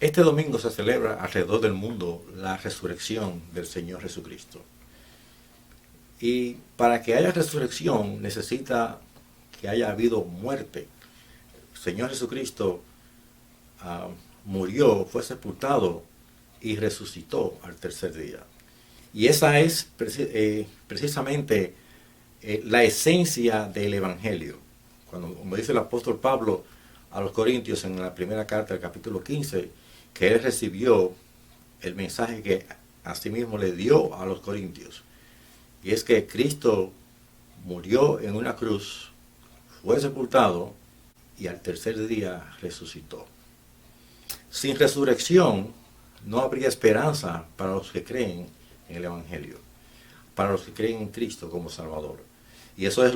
Este domingo se celebra alrededor del mundo la resurrección del Señor Jesucristo. Y para que haya resurrección necesita que haya habido muerte. El Señor Jesucristo murió, fue sepultado y resucitó al tercer día. Y esa es precisamente la esencia del Evangelio. Cuando, como dice el apóstol Pablo a los Corintios en la primera carta del capítulo 15, que él recibió el mensaje que asimismo le dio a los Corintios. Y es que Cristo murió en una cruz, fue sepultado y al tercer día resucitó. Sin resurrección no habría esperanza para los que creen en el Evangelio, para los que creen en Cristo como Salvador. Y eso es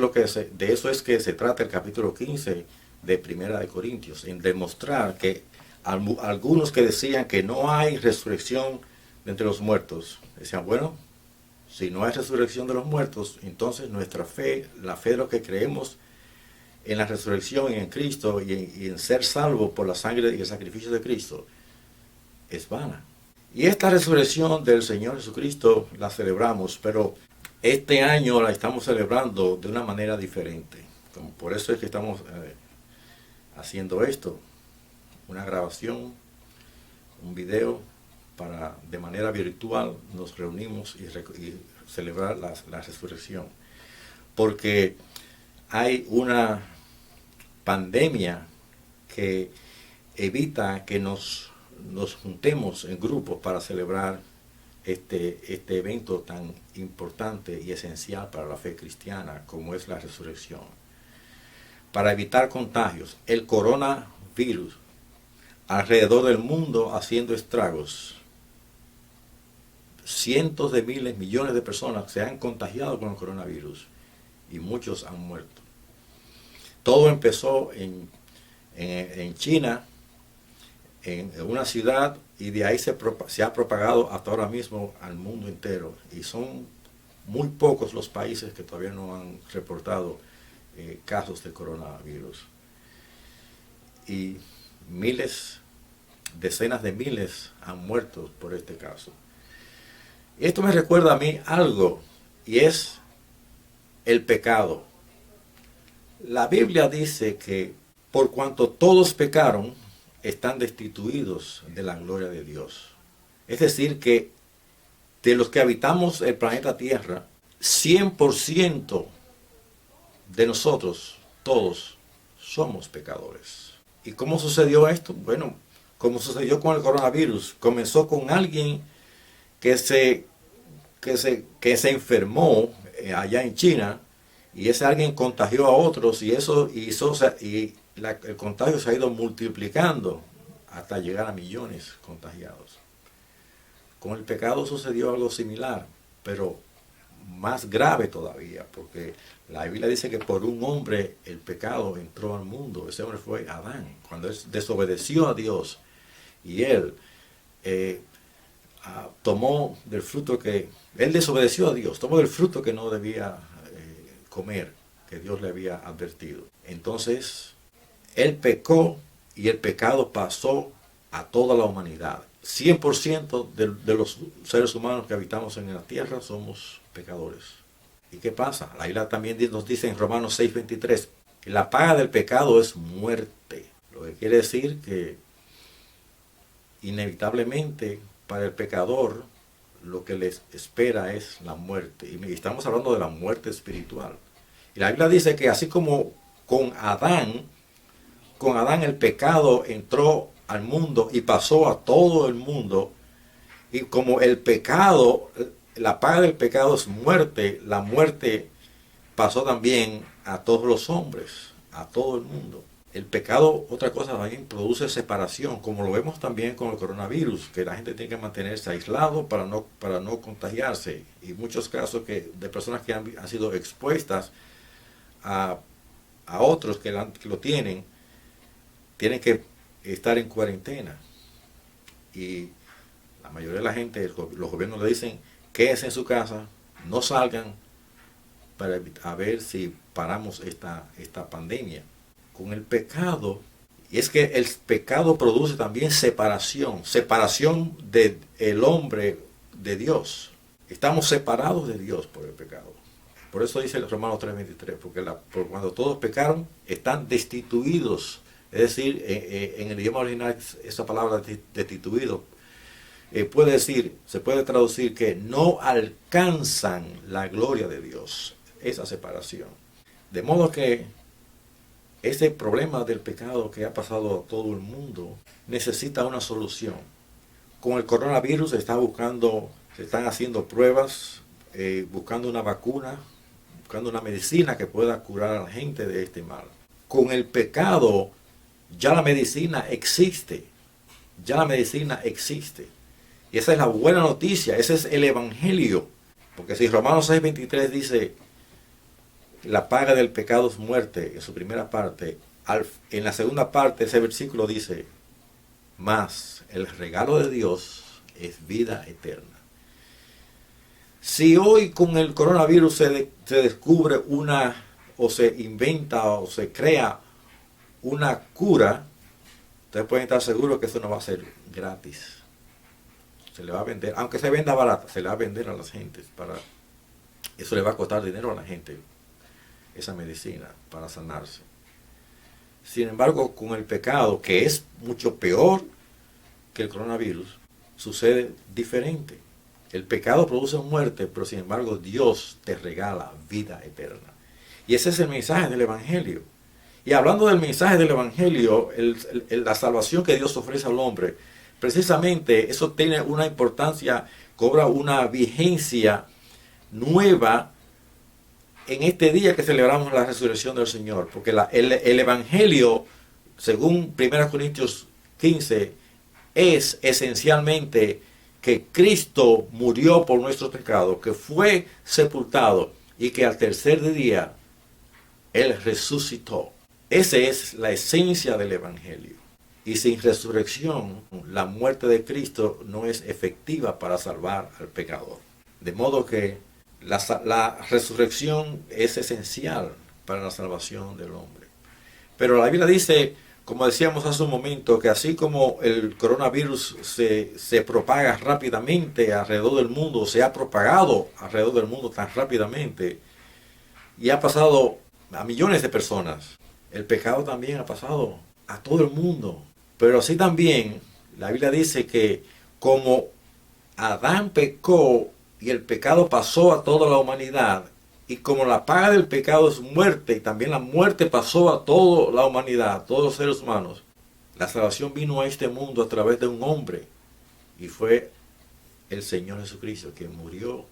de eso es que se trata el capítulo 15 de Primera de Corintios, en demostrar que algunos que decían que no hay resurrección de entre los muertos, decían, bueno, si no hay resurrección de los muertos, entonces nuestra fe, la fe de los que creemos en la resurrección y en Cristo y en ser salvo por la sangre y el sacrificio de Cristo, es vana. Y esta resurrección del Señor Jesucristo la celebramos, pero este año la estamos celebrando de una manera diferente. Por eso es que estamos haciendo esto, una grabación, un video, para de manera virtual nos reunimos y celebrar la resurrección. Porque hay una pandemia que evita que nos juntemos en grupos para celebrar este evento tan importante y esencial para la fe cristiana como es la resurrección. Para evitar contagios, el coronavirus alrededor del mundo haciendo estragos. Cientos de miles, millones de personas se han contagiado con el coronavirus y muchos han muerto. Todo empezó en China, en una ciudad, y de ahí se ha propagado hasta ahora mismo al mundo entero. Y son muy pocos los países que todavía no han reportado casos de coronavirus. Y decenas de miles han muerto por este caso. Esto me recuerda a mí algo, y es el pecado. La Biblia dice que por cuanto todos pecaron, están destituidos de la gloria de Dios. Es decir, que de los que habitamos el planeta Tierra, 100% de nosotros, todos, somos pecadores. ¿Y cómo sucedió esto? Bueno, como sucedió con el coronavirus, comenzó con alguien que se enfermó allá en China, y ese alguien contagió a otros, y eso hizo, el contagio se ha ido multiplicando hasta llegar a millones contagiados. Con el pecado sucedió algo similar, pero más grave todavía, porque la Biblia dice que por un hombre el pecado entró al mundo. Ese hombre fue Adán. Cuando él desobedeció a Dios y él tomó del fruto él desobedeció a Dios, tomó del fruto que no debía comer, que Dios le había advertido. Entonces, él pecó y el pecado pasó a toda la humanidad. 100% de los seres humanos que habitamos en la tierra somos pecadores. ¿Y qué pasa? La Biblia también nos dice en Romanos 6:23 que la paga del pecado es muerte. Lo que quiere decir que inevitablemente para el pecador lo que les espera es la muerte. Y estamos hablando de la muerte espiritual. Y la Biblia dice que así como con Adán el pecado entró al mundo y pasó a todo el mundo, y como el pecado, la paga del pecado es muerte, la muerte pasó también a todos los hombres, a todo el mundo. El pecado, otra cosa, también produce separación, como lo vemos también con el coronavirus, que la gente tiene que mantenerse aislado para no contagiarse. Y muchos casos de personas que han sido expuestas a otros que lo tienen que estar en cuarentena. Y la mayoría de la gente, los gobiernos le dicen, quédense en su casa, no salgan, para ver si paramos esta pandemia. Con el pecado Y es que el pecado produce también separación, separación del hombre de Dios. Estamos separados de Dios por el pecado. Por eso dice el Romanos 3:23, porque cuando todos pecaron, están destituidos. Es decir, en el idioma original, esa palabra destituido se puede traducir que no alcanzan la gloria de Dios, esa separación. De modo que ese problema del pecado que ha pasado a todo el mundo necesita una solución. Con el coronavirus se están haciendo pruebas, buscando una vacuna, buscando una medicina que pueda curar a la gente de este mal. Con el pecado ya la medicina existe. Ya la medicina existe. Y esa es la buena noticia, ese es el evangelio. Porque si Romanos 6:23 dice, la paga del pecado es muerte, en su primera parte, en la segunda parte ese versículo dice, mas el regalo de Dios es vida eterna. Si hoy con el coronavirus se descubre o se inventa, o se crea una cura, ustedes pueden estar seguros que eso no va a ser gratis. Se le va a vender, aunque se venda barata, se le va a vender a las gentes. Eso le va a costar dinero a la gente, esa medicina, para sanarse. Sin embargo, con el pecado, que es mucho peor que el coronavirus, sucede diferente. El pecado produce muerte, pero sin embargo Dios te regala vida eterna. Y ese es el mensaje del Evangelio. Y hablando del mensaje del Evangelio, la salvación que Dios ofrece al hombre, precisamente eso tiene una importancia, cobra una vigencia nueva en este día que celebramos la resurrección del Señor. Porque el Evangelio, según 1 Corintios 15, es esencialmente que Cristo murió por nuestros pecados, que fue sepultado y que al tercer día Él resucitó. Esa es la esencia del Evangelio. Y sin resurrección, la muerte de Cristo no es efectiva para salvar al pecador. De modo que la resurrección es esencial para la salvación del hombre. Pero la Biblia dice, como decíamos hace un momento, que así como el coronavirus se propaga rápidamente alrededor del mundo, se ha propagado alrededor del mundo tan rápidamente y ha pasado a millones de personas, el pecado también ha pasado a todo el mundo. Pero así también la Biblia dice que como Adán pecó y el pecado pasó a toda la humanidad, y como la paga del pecado es muerte, y también la muerte pasó a toda la humanidad, a todos los seres humanos, la salvación vino a este mundo a través de un hombre, y fue el Señor Jesucristo, que murió,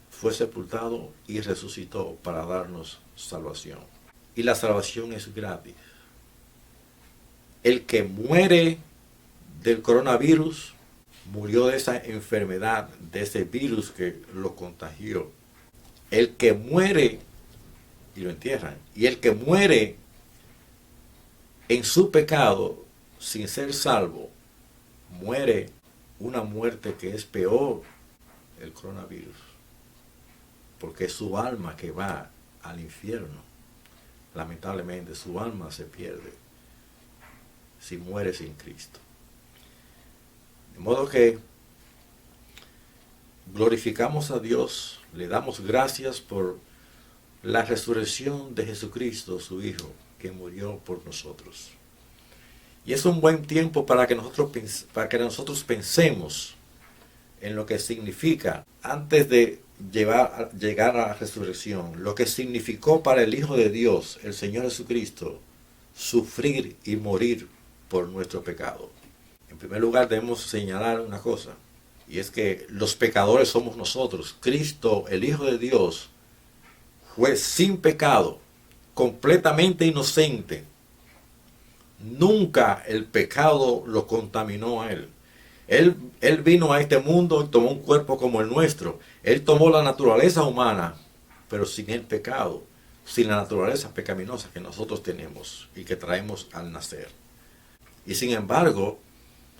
fue sepultado y resucitó para darnos salvación. Y la salvación es gratis. El que muere del coronavirus, murió de esa enfermedad, de ese virus que lo contagió. El que muere, y lo entierran, y el que muere en su pecado, sin ser salvo, muere una muerte que es peor el coronavirus. Porque es su alma que va al infierno. Lamentablemente su alma se pierde si muere sin Cristo. De modo que glorificamos a Dios, le damos gracias por la resurrección de Jesucristo, su Hijo, que murió por nosotros. Y es un buen tiempo para que nosotros pensemos en lo que significa, antes de llegar a la resurrección, lo que significó para el Hijo de Dios, el Señor Jesucristo, sufrir y morir por nuestro pecado. En primer lugar, debemos señalar una cosa, y es que los pecadores somos nosotros. Cristo, el Hijo de Dios, fue sin pecado, completamente inocente. Nunca el pecado lo contaminó a él. Él vino a este mundo y tomó un cuerpo como el nuestro. Él tomó la naturaleza humana, pero sin el pecado, sin la naturaleza pecaminosa que nosotros tenemos y que traemos al nacer. Y sin embargo,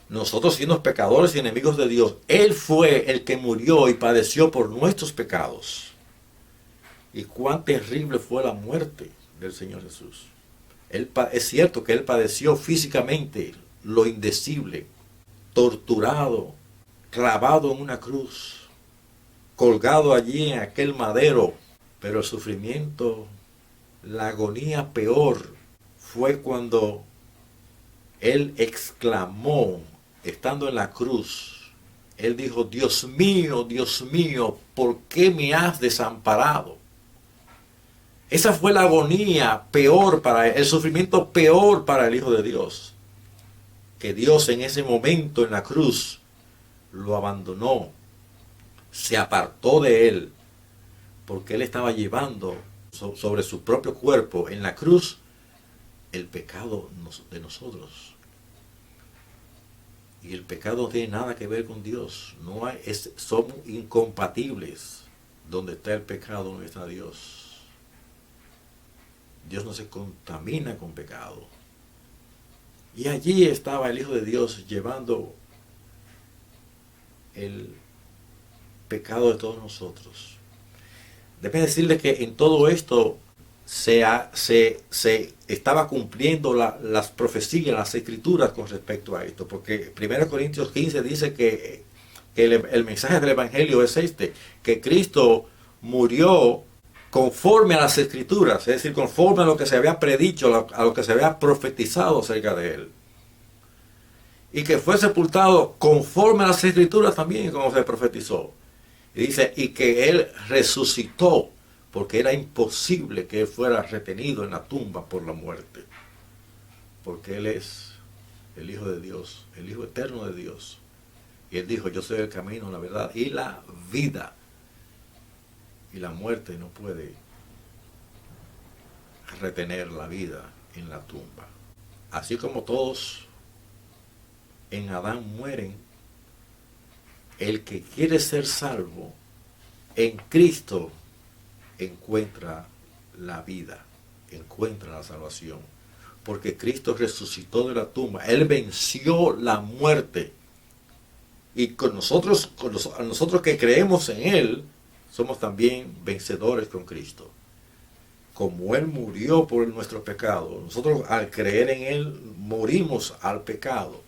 nosotros siendo pecadores y enemigos de Dios, Él fue el que murió y padeció por nuestros pecados. Y cuán terrible fue la muerte del Señor Jesús. Es cierto que él padeció físicamente lo indecible, torturado, clavado en una cruz, colgado allí en aquel madero, pero el sufrimiento, la agonía peor fue cuando él exclamó, estando en la cruz, él dijo, Dios mío, ¿por qué me has desamparado? Esa fue la agonía peor para él, el sufrimiento peor para el Hijo de Dios. Que Dios en ese momento en la cruz lo abandonó, se apartó de él, porque él estaba llevando sobre su propio cuerpo en la cruz el pecado de nosotros. Y el pecado no tiene nada que ver con Dios. Somos incompatibles. Donde está el pecado no está Dios. Dios no se contamina con pecado. Y allí estaba el Hijo de Dios llevando el pecado de todos nosotros. Debe decirle que en todo esto se estaba cumpliendo las profecías, las escrituras con respecto a esto, porque 1 Corintios 15 dice que el mensaje del Evangelio es que Cristo murió conforme a las escrituras, es decir, conforme a lo que se había predicho, a lo que se había profetizado acerca de él. Y que fue sepultado conforme a las escrituras también, como se profetizó. Y dice, y que él resucitó, porque era imposible que él fuera retenido en la tumba por la muerte. Porque él es el Hijo de Dios, el Hijo eterno de Dios. Y él dijo, yo soy el camino, la verdad y la vida. Y la muerte no puede retener la vida en la tumba. Así como todos en Adán mueren, el que quiere ser salvo en Cristo encuentra la vida, encuentra la salvación. Porque Cristo resucitó de la tumba, él venció la muerte. Y con nosotros que creemos en él, somos también vencedores con Cristo. Como él murió por nuestro pecado, nosotros al creer en él morimos al pecado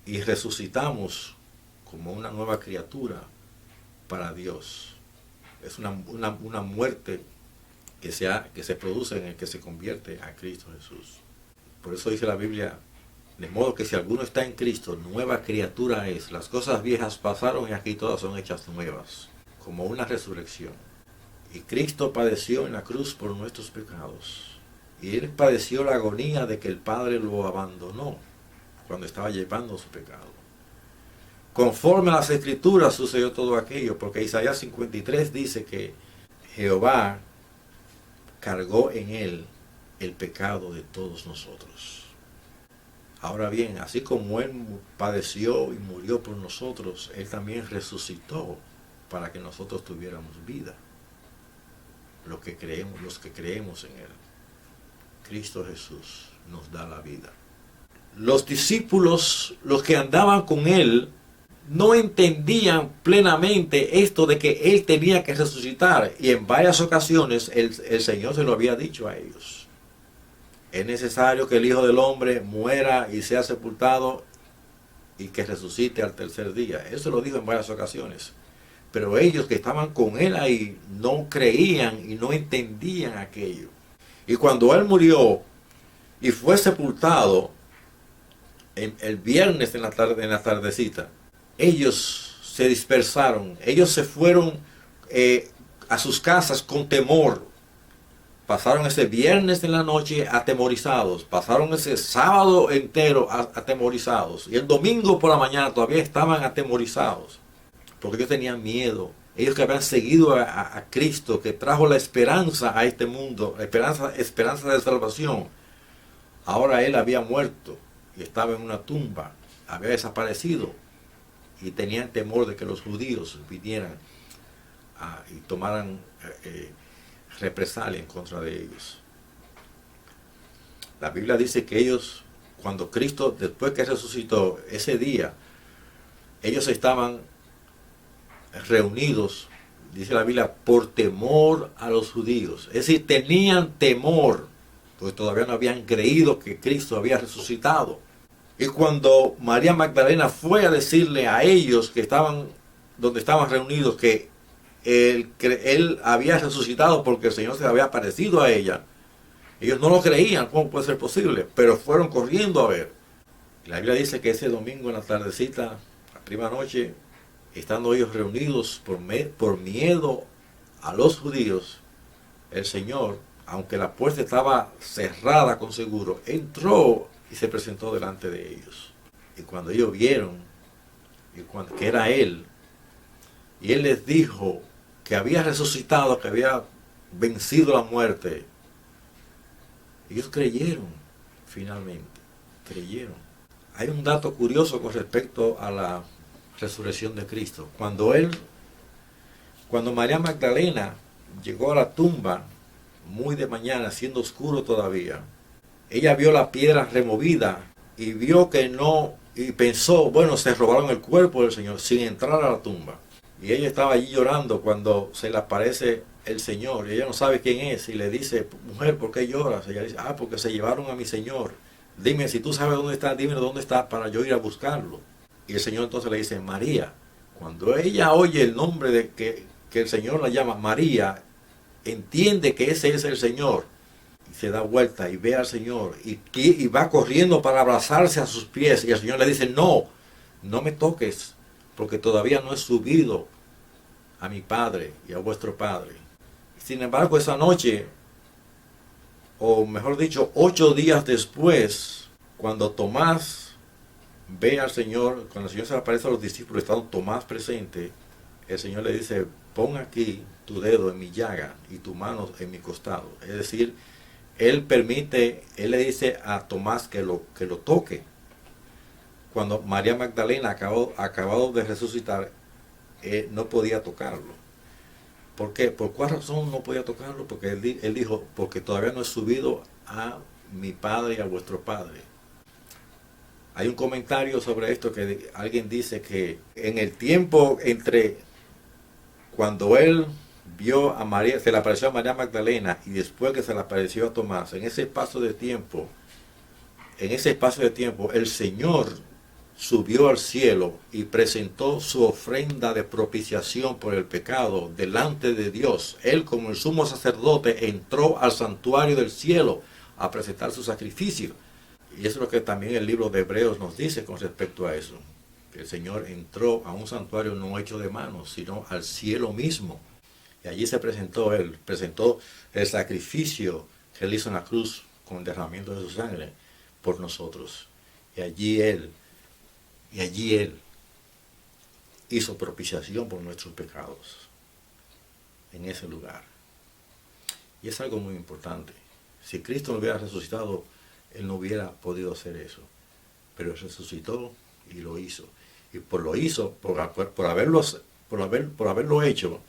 y resucitamos como una nueva criatura para Dios. Es una muerte que se produce en el que se convierte a Cristo Jesús. Por eso dice la Biblia, de modo que si alguno está en Cristo, nueva criatura es. Las cosas viejas pasaron y aquí todas son hechas nuevas, como una resurrección. Y Cristo padeció en la cruz por nuestros pecados. Y él padeció la agonía de que el Padre lo abandonó cuando estaba llevando su pecado. Conforme a las Escrituras sucedió todo aquello, porque Isaías 53 dice que Jehová cargó en él el pecado de todos nosotros. Ahora bien, así como él padeció y murió por nosotros, él también resucitó para que nosotros tuviéramos vida. Los que creemos en él. Cristo Jesús nos da la vida. Los discípulos, los que andaban con él, no entendían plenamente esto de que él tenía que resucitar. Y en varias ocasiones el Señor se lo había dicho a ellos. Es necesario que el Hijo del Hombre muera y sea sepultado y que resucite al tercer día. Eso lo dijo en varias ocasiones. Pero ellos que estaban con él ahí no creían y no entendían aquello. Y cuando él murió y fue sepultado el viernes en la tardecita, ellos se dispersaron. Ellos se fueron a sus casas con temor. Pasaron ese viernes en la noche atemorizados. Pasaron ese sábado entero atemorizados. Y el domingo por la mañana todavía estaban atemorizados. Porque ellos tenían miedo. Ellos que habían seguido a Cristo, que trajo la esperanza a este mundo, esperanza de salvación. Ahora él había muerto y estaba en una tumba. Había desaparecido. Y tenían temor de que los judíos vinieran y tomaran represalia en contra de ellos. La Biblia dice que ellos, cuando Cristo, después que resucitó, ese día, ellos estaban reunidos, dice la Biblia, por temor a los judíos. Es decir, tenían temor, pues todavía no habían creído que Cristo había resucitado. Y cuando María Magdalena fue a decirle a ellos que estaban donde estaban reunidos que él había resucitado porque el Señor se había aparecido a ella, ellos no lo creían. ¿Cómo puede ser posible? Pero fueron corriendo a ver. La Biblia dice que ese domingo en la tardecita, la prima noche, estando ellos reunidos por miedo a los judíos, el Señor, aunque la puerta estaba cerrada con seguro, entró y se presentó delante de ellos. Y cuando ellos vieron que era Él, y Él les dijo que había resucitado, que había vencido la muerte, ellos creyeron, finalmente, creyeron. Hay un dato curioso con respecto a la resurrección de Cristo. Cuando María Magdalena llegó a la tumba, muy de mañana, siendo oscuro todavía, ella vio la piedra removida y vio que no, y pensó, bueno, se robaron el cuerpo del Señor sin entrar a la tumba. Y ella estaba allí llorando cuando se le aparece el Señor. Y ella no sabe quién es. Y le dice, mujer, ¿por qué lloras? Y ella dice, porque se llevaron a mi Señor. Dime, si tú sabes dónde está, dime dónde está para yo ir a buscarlo. Y el Señor entonces le dice, María. Cuando ella oye el nombre de que el Señor la llama María, entiende que ese es el Señor. Y se da vuelta y ve al Señor. Y va corriendo para abrazarse a sus pies. Y el Señor le dice, no me toques, porque todavía no he subido a mi Padre y a vuestro Padre. Sin embargo, esa noche, o mejor dicho, 8 días después, cuando Tomás ve al Señor, cuando el Señor se le aparece a los discípulos, estando Tomás presente, el Señor le dice, pon aquí tu dedo en mi llaga y tu mano en mi costado. Es decir, Él le dice a Tomás que lo toque. Cuando María Magdalena acabado de resucitar, no podía tocarlo. ¿Por qué? ¿Por cuál razón no podía tocarlo? Porque él dijo, porque todavía no he subido a mi Padre y a vuestro Padre. Hay un comentario sobre esto que alguien dice que en el tiempo entre cuando él vio a María, se le apareció a María Magdalena y después que se le apareció a Tomás, en ese espacio de tiempo, el Señor subió al cielo y presentó su ofrenda de propiciación por el pecado delante de Dios. Él, como el sumo sacerdote, entró al santuario del cielo a presentar su sacrificio. Y eso es lo que también el libro de Hebreos nos dice con respecto a eso. Que el Señor entró a un santuario no hecho de manos, sino al cielo mismo. Y allí presentó el sacrificio que Él hizo en la cruz con el derramamiento de su sangre por nosotros. Y allí Él hizo propiciación por nuestros pecados en ese lugar. Y es algo muy importante. Si Cristo no hubiera resucitado, Él no hubiera podido hacer eso. Pero Él resucitó y lo hizo. Y por haberlo hecho,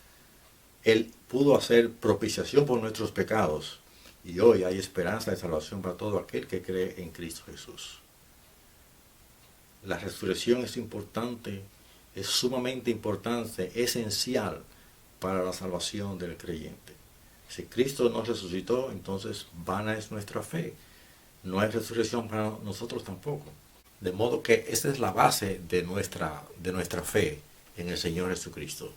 Él pudo hacer propiciación por nuestros pecados. Y hoy hay esperanza de salvación para todo aquel que cree en Cristo Jesús. La resurrección es importante, es sumamente importante, esencial para la salvación del creyente. Si Cristo no resucitó, entonces vana es nuestra fe. No hay resurrección para nosotros tampoco. De modo que esa es la base de nuestra fe en el Señor Jesucristo.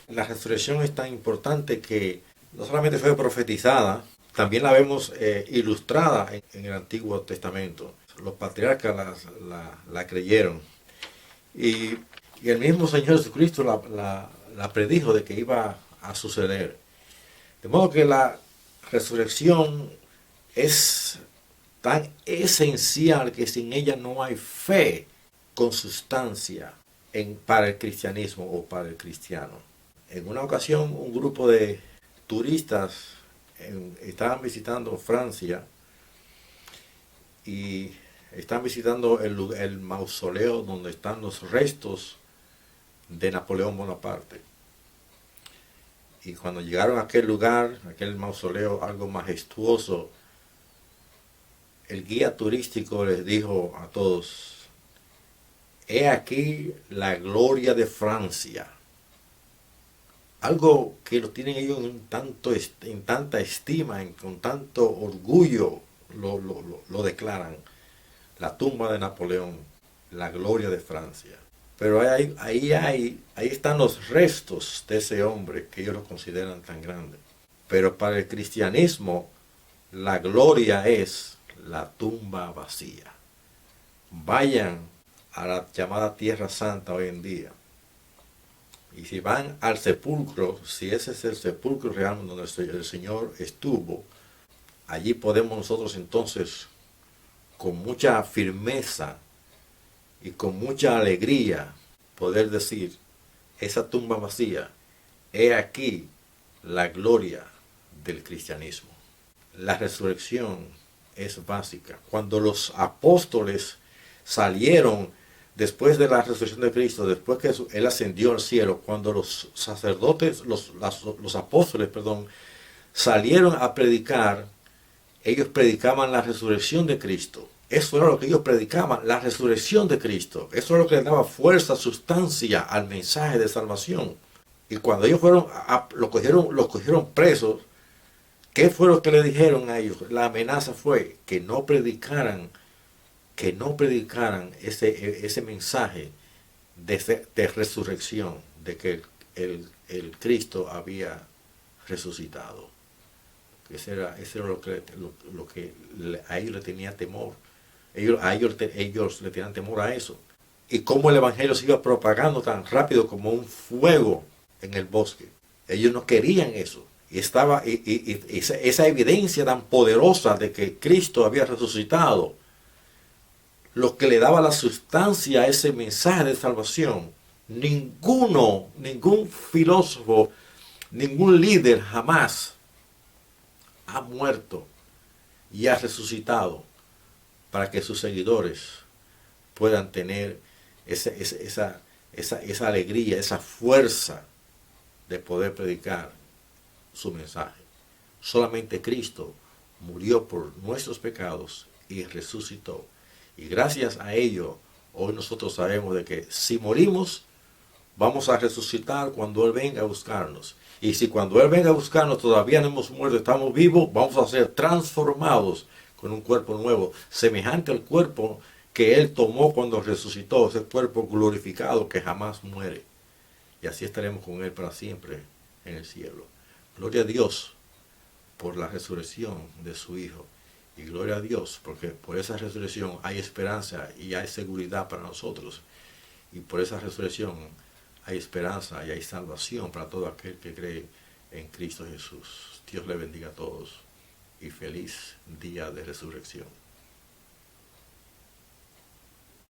La resurrección es tan importante que no solamente fue profetizada, también la vemos ilustrada en el Antiguo Testamento. Los patriarcas la creyeron. Y el mismo Señor Jesucristo la predijo de que iba a suceder. De modo que la resurrección es tan esencial que sin ella no hay fe con sustancia para el cristianismo o para el cristiano. En una ocasión un grupo de turistas estaban visitando Francia y están visitando el mausoleo donde están los restos de Napoleón Bonaparte. Y cuando llegaron a aquel lugar, aquel mausoleo, algo majestuoso, el guía turístico les dijo a todos, he aquí la gloria de Francia. Algo que lo tienen ellos en tanta estima, con tanto orgullo, lo declaran la tumba de Napoleón, la gloria de Francia. Pero ahí están los restos de ese hombre que ellos lo consideran tan grande. Pero para el cristianismo, la gloria es la tumba vacía. Vayan a la llamada Tierra Santa hoy en día. Y si van al sepulcro, si ese es el sepulcro real donde el Señor estuvo, allí podemos nosotros entonces, con mucha firmeza y con mucha alegría, poder decir, esa tumba vacía, he aquí la gloria del cristianismo. La resurrección es básica. Cuando los apóstoles salieron después de la resurrección de Cristo, después que Él ascendió al cielo, cuando los sacerdotes, los apóstoles, salieron a predicar, ellos predicaban la resurrección de Cristo. Eso era lo que ellos predicaban, la resurrección de Cristo. Eso era lo que les daba fuerza, sustancia al mensaje de salvación. Y cuando ellos los cogieron presos, ¿qué fue lo que le dijeron a ellos? La amenaza fue que no predicaran ese mensaje de resurrección, de que el Cristo había resucitado. Ese era lo que a ellos le tenía temor. Ellos le tenían temor a eso. Y cómo el Evangelio se iba propagando tan rápido como un fuego en el bosque. Ellos no querían eso. Y estaba esa evidencia tan poderosa de que Cristo había resucitado, lo que le daba la sustancia a ese mensaje de salvación. Ningún filósofo, ningún líder jamás ha muerto y ha resucitado para que sus seguidores puedan tener esa alegría, esa fuerza de poder predicar su mensaje. Solamente Cristo murió por nuestros pecados y resucitó. Y gracias a ello, hoy nosotros sabemos de que si morimos, vamos a resucitar cuando Él venga a buscarnos. Y si cuando Él venga a buscarnos todavía no hemos muerto, estamos vivos, vamos a ser transformados con un cuerpo nuevo, semejante al cuerpo que Él tomó cuando resucitó, ese cuerpo glorificado que jamás muere. Y así estaremos con Él para siempre en el cielo. Gloria a Dios por la resurrección de su Hijo. Y gloria a Dios porque por esa resurrección hay esperanza y hay seguridad para nosotros. Y por esa resurrección hay esperanza y hay salvación para todo aquel que cree en Cristo Jesús. Dios le bendiga a todos y feliz día de resurrección.